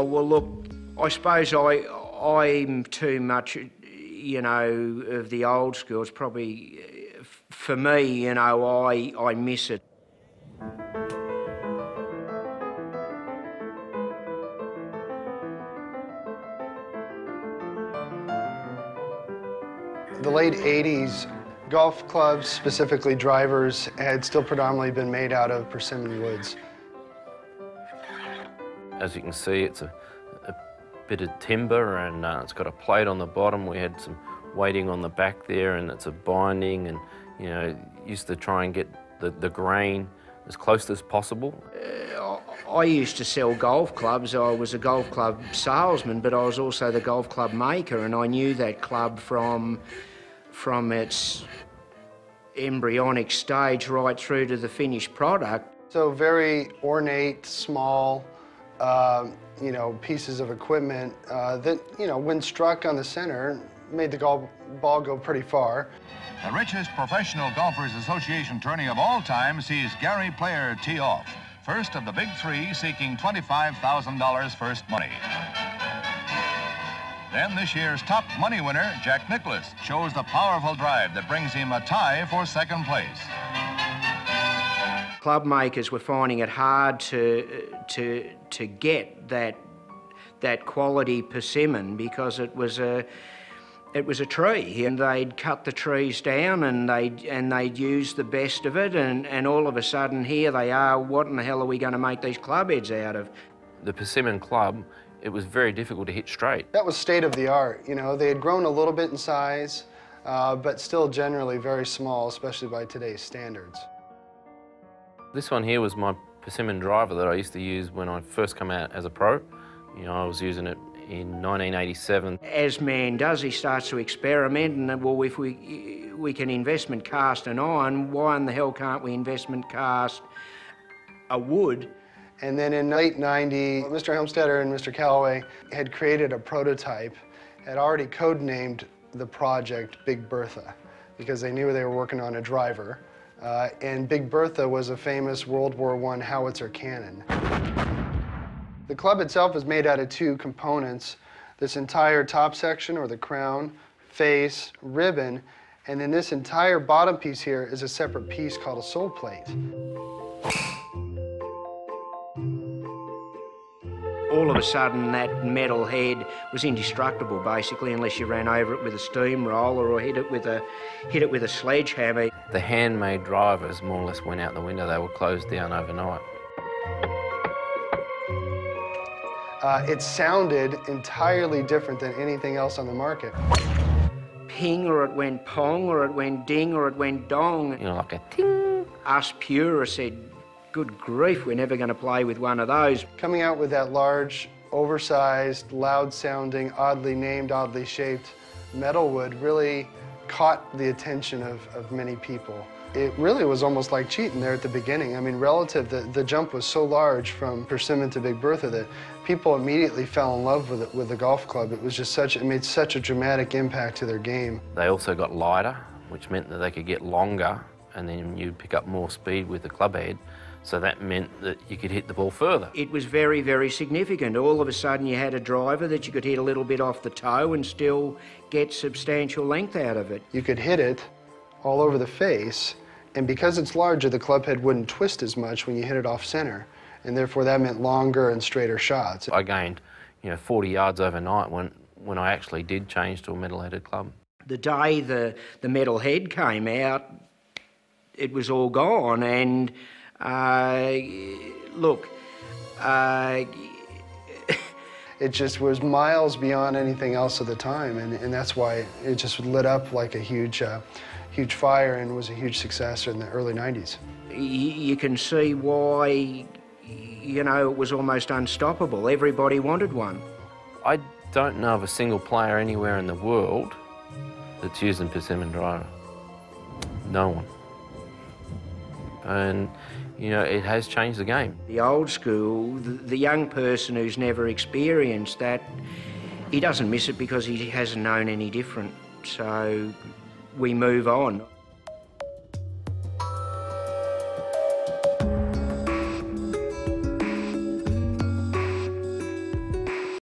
Oh, well, look, I suppose I'm too much, you know, of the old school. It's probably, for me, you know, I miss it. The late 80s, golf clubs, specifically drivers, had still predominantly been made out of persimmon woods. As you can see, it's a bit of timber, and it's got a plate on the bottom. We had some weighting on the back there, and it's a binding, and you know, used to try and get the grain as close as possible. I used to sell golf clubs. I was a golf club salesman, but I was also the golf club maker, and I knew that club from its embryonic stage right through to the finished product. So very ornate, small, you know, pieces of equipment that, you know, when struck on the center, made the golf ball go pretty far. The richest Professional Golfers Association tourney of all time sees Gary Player tee off, first of the big three, seeking $25,000 first money. Then this year's top money winner, Jack Nicklaus, shows the powerful drive that brings him a tie for second place. Club makers were finding it hard to get that quality persimmon because it was a tree, and they'd cut the trees down and they'd use the best of it, and all of a sudden here they are. What in the hell are we going to make these club heads out of? The persimmon club, it was very difficult to hit straight. That was state of the art. You know, they had grown a little bit in size, but still generally very small, especially by today's standards. This one here was my persimmon driver that I used to use when I first come out as a pro. You know, I was using it in 1987. As man does, he starts to experiment, and well, if we can investment cast an iron, why in the hell can't we investment cast a wood? And then in late 90, Mr. Helmstetter and Mr. Callaway had created a prototype, had already codenamed the project Big Bertha, because they knew they were working on a driver. And Big Bertha was a famous World War I howitzer cannon. The club itself is made out of two components: this entire top section, or the crown, face, ribbon, and then this entire bottom piece here is a separate piece called a sole plate. All of a sudden, that metal head was indestructible, basically, unless you ran over it with a steamroller or hit it with a sledgehammer. The handmade drivers more or less went out the window. They were closed down overnight. It sounded entirely different than anything else on the market. Ping, or it went pong, or it went ding, or it went dong. You know, like a ting. Us purists said, good grief, we're never going to play with one of those. Coming out with that large, oversized, loud-sounding, oddly named, oddly shaped metal wood really caught the attention of many people. It really was almost like cheating there at the beginning. I mean, relative, the jump was so large from persimmon to Big Bertha that people immediately fell in love with it, with the golf club. It was just it made such a dramatic impact to their game. They also got lighter, which meant that they could get longer, and then you'd pick up more speed with the club head. So that meant that you could hit the ball further. It was very, very significant. All of a sudden you had a driver that you could hit a little bit off the toe and still get substantial length out of it. You could hit it all over the face, and because it's larger, the club head wouldn't twist as much when you hit it off center, and therefore that meant longer and straighter shots. I gained, 40 yards overnight when I actually did change to a metal-headed club. The day the metal head came out, it was all gone, and look, it just was miles beyond anything else at the time, and that's why it just lit up like a huge fire and was a huge success in the early 90s. You can see why, it was almost unstoppable. Everybody wanted one. I don't know of a single player anywhere in the world that's using persimmon driver. No one. And, it has changed the game. The old school, the young person who's never experienced that, he doesn't miss it because he hasn't known any different. So we move on.